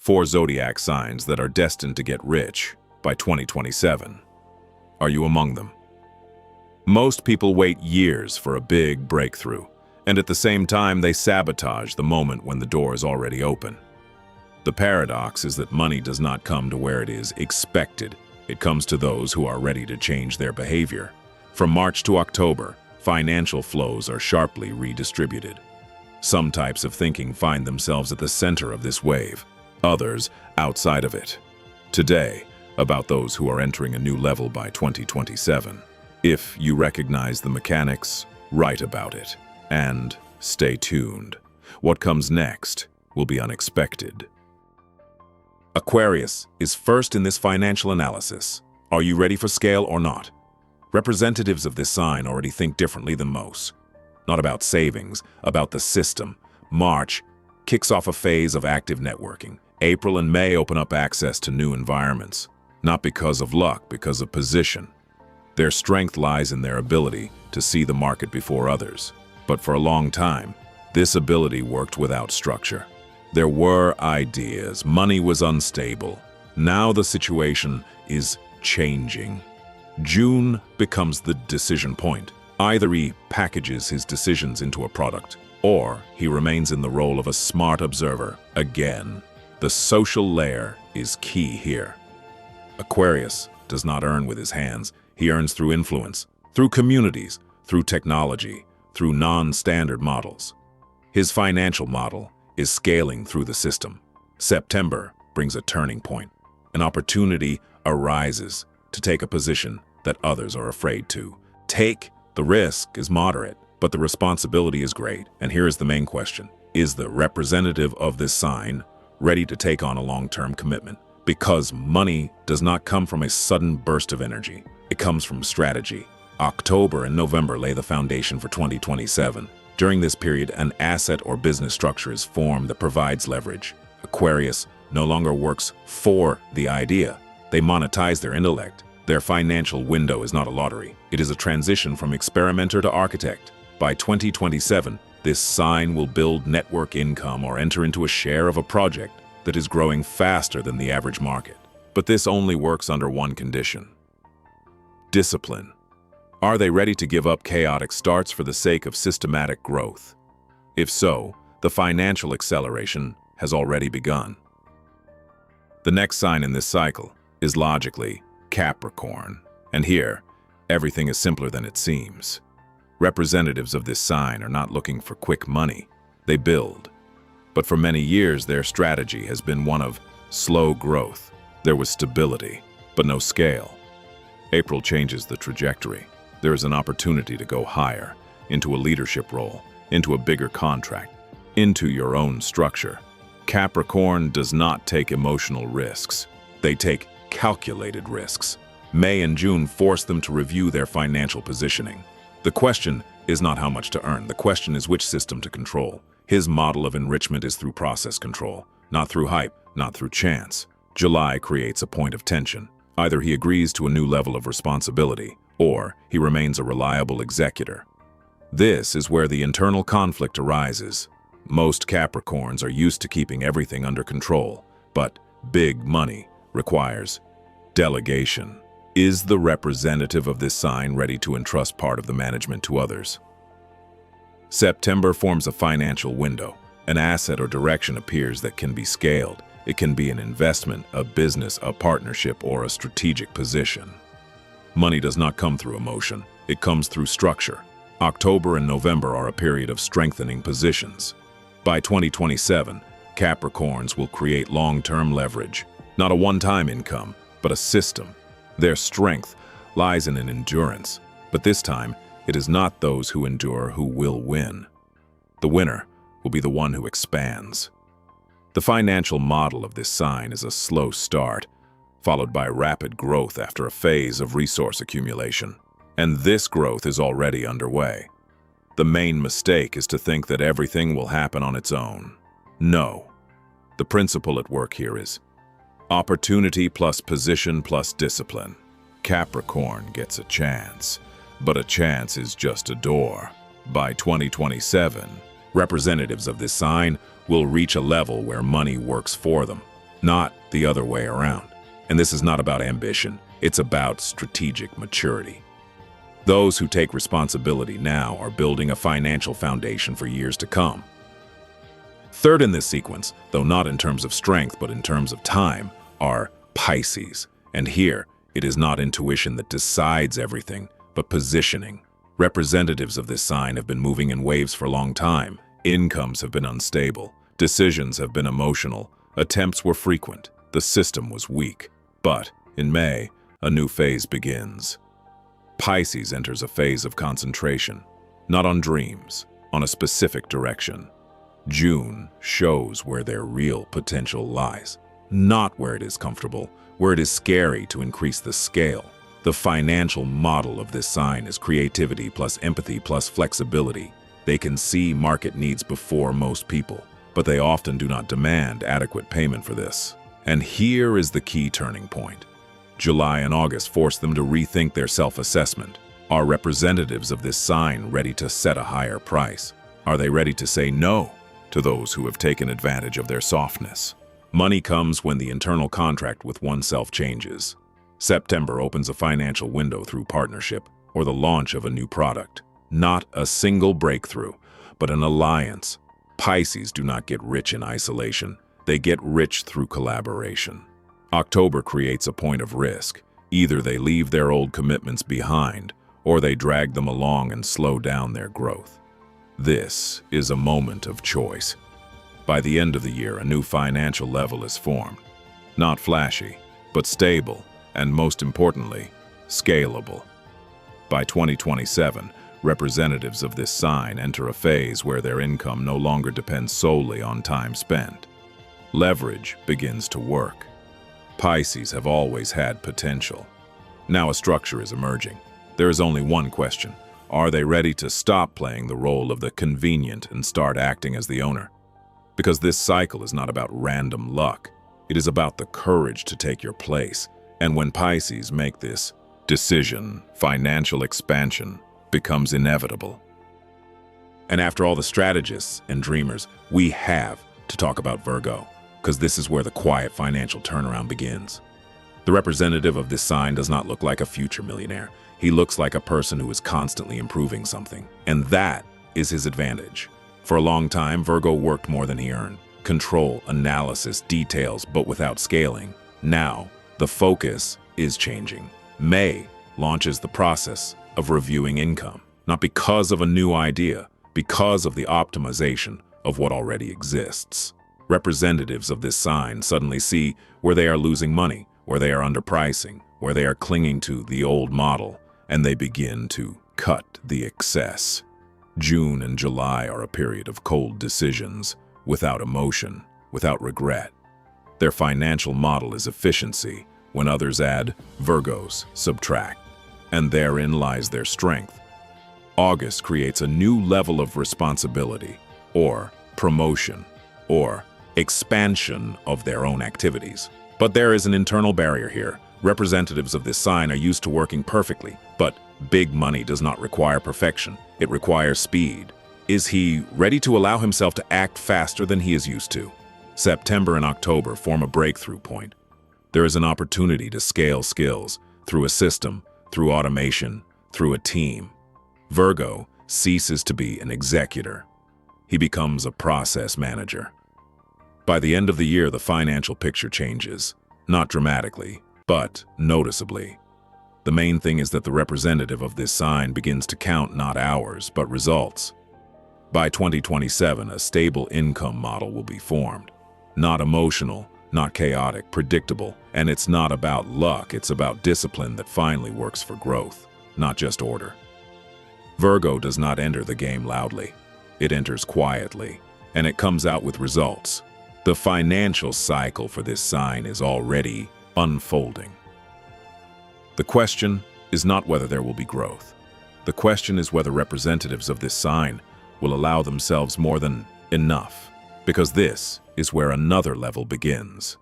4 zodiac signs that are destined to get rich by 2027. Are you among them? Most people wait years for a big breakthrough, and at the same time they sabotage the moment when the door is already open. The paradox is that money does not come to where it is expected. It comes to those who are ready to change their behavior. From March to October, financial flows are sharply redistributed. Some types of thinking find themselves at the center of this wave, others outside of it. Today, about those who are entering a new level by 2027. If you recognize the mechanics, write about it, and stay tuned. What comes next will be unexpected. Aquarius is first in this financial analysis. Are you ready for scale or not? Representatives of this sign already think differently than most. Not about savings, about the system. March kicks off a phase of active networking. April and May open up access to new environments. Not because of luck, because of position. Their strength lies in their ability to see the market before others. But for a long time, this ability worked without structure. There were ideas, money was unstable. Now the situation is changing. June becomes the decision point. Either he packages his decisions into a product, or he remains in the role of a smart observer again. The social layer is key here. Aquarius does not earn with his hands. He earns through influence, through communities, through technology, through non-standard models. His financial model is scaling through the system. September brings a turning point. An opportunity arises to take a position that others are afraid to take. The risk is moderate, but the responsibility is great. And here is the main question. Is the representative of this sign ready to take on a long-term commitment? Because money does not come from a sudden burst of energy. It comes from strategy. October and November lay the foundation for 2027. During this period, an asset or business structure is formed that provides leverage. Aquarius no longer works for the idea. They monetize their intellect. Their financial window is not a lottery. It is a transition from experimenter to architect. By 2027, this sign will build network income or enter into a share of a project that is growing faster than the average market. But this only works under one condition: discipline. Are they ready to give up chaotic starts for the sake of systematic growth? If so, the financial acceleration has already begun. The next sign in this cycle is logically Capricorn. And here, everything is simpler than it seems. Representatives of this sign are not looking for quick money. They build. But for many years, their strategy has been one of slow growth. There was stability, but no scale. April changes the trajectory. There is an opportunity to go higher, into a leadership role, into a bigger contract, into your own structure. Capricorn does not take emotional risks. They take calculated risks. May and June force them to review their financial positioning. The question is not how much to earn. The question is which system to control. His model of enrichment is through process control, not through hype, not through chance. July creates a point of tension. Either he agrees to a new level of responsibility, or he remains a reliable executor. This is where the internal conflict arises. Most Capricorns are used to keeping everything under control, but big money requires delegation. Is the representative of this sign ready to entrust part of the management to others? September forms a financial window. An asset or direction appears that can be scaled. It can be an investment, a business, a partnership, or a strategic position. Money does not come through emotion. It comes through structure. October and November are a period of strengthening positions. By 2027, Capricorns will create long-term leverage. Not a one-time income, but a system. Their strength lies in an endurance, but this time, it is not those who endure who will win. The winner will be the one who expands. The financial model of this sign is a slow start, followed by rapid growth after a phase of resource accumulation. And this growth is already underway. The main mistake is to think that everything will happen on its own. No. The principle at work here is opportunity plus position plus discipline. Capricorn gets a chance. But a chance is just a door. By 2027, representatives of this sign will reach a level where money works for them. not the other way around. And this is not about ambition, it's about strategic maturity. Those who take responsibility now are building a financial foundation for years to come. Third in this sequence, though not in terms of strength but in terms of time, are Pisces. And here, it is not intuition that decides everything, but positioning. Representatives of this sign have been moving in waves for a long time. Incomes have been unstable. Decisions have been emotional. Attempts were frequent. The system was weak. But, in May, a new phase begins. Pisces enters a phase of concentration, not on dreams, on a specific direction. June shows where their real potential lies, not where it is comfortable, where it is scary to increase the scale. The financial model of this sign is creativity plus empathy plus flexibility. They can see market needs before most people, but they often do not demand adequate payment for this. And here is the key turning point. July and August force them to rethink their self-assessment. Are representatives of this sign ready to set a higher price? Are they ready to say no to those who have taken advantage of their softness? Money comes when the internal contract with oneself changes. September opens a financial window through partnership or the launch of a new product. Not a single breakthrough, but an alliance. Pisces do not get rich in isolation. They get rich through collaboration. October creates a point of risk. Either they leave their old commitments behind, or they drag them along and slow down their growth. This is a moment of choice. By the end of the year, a new financial level is formed. Not flashy, but stable, and most importantly, scalable. By 2027, representatives of this sign enter a phase where their income no longer depends solely on time spent. Leverage begins to work. Pisces have always had potential. Now a structure is emerging. There is only one question. Are they ready to stop playing the role of the convenient and start acting as the owner? Because this cycle is not about random luck. It is about the courage to take your place. And when Pisces make this decision, financial expansion becomes inevitable. And after all the strategists and dreamers, we have to talk about Virgo, because this is where the quiet financial turnaround begins. The representative of this sign does not look like a future millionaire. He looks like a person who is constantly improving something, and that is his advantage. For a long time, Virgo worked more than he earned. Control, analysis, details, but without scaling. Now, the focus is changing. May launches the process of reviewing income, not because of a new idea, because of the optimization of what already exists. Representatives of this sign suddenly see where they are losing money, where they are underpricing, where they are clinging to the old model, and they begin to cut the excess. June and July are a period of cold decisions, without emotion, without regret. Their financial model is efficiency. When others add, Virgos subtract. And therein lies their strength. August creates a new level of responsibility, or promotion, or expansion of their own activities. But there is an internal barrier here. Representatives of this sign are used to working perfectly, but big money does not require perfection. It requires speed. Is he ready to allow himself to act faster than he is used to? September and October form a breakthrough point. There is an opportunity to scale skills through a system, through automation, through a team. Virgo ceases to be an executor. He becomes a process manager. By the end of the year, the financial picture changes, not dramatically, but noticeably. The main thing is that the representative of this sign begins to count not hours, but results. By 2027, a stable income model will be formed. Not emotional, not chaotic, predictable, and it's not about luck, it's about discipline that finally works for growth, not just order. Virgo does not enter the game loudly. It enters quietly, and it comes out with results. The financial cycle for this sign is already unfolding. The question is not whether there will be growth. The question is whether representatives of this sign will allow themselves more than enough, because this is where another level begins.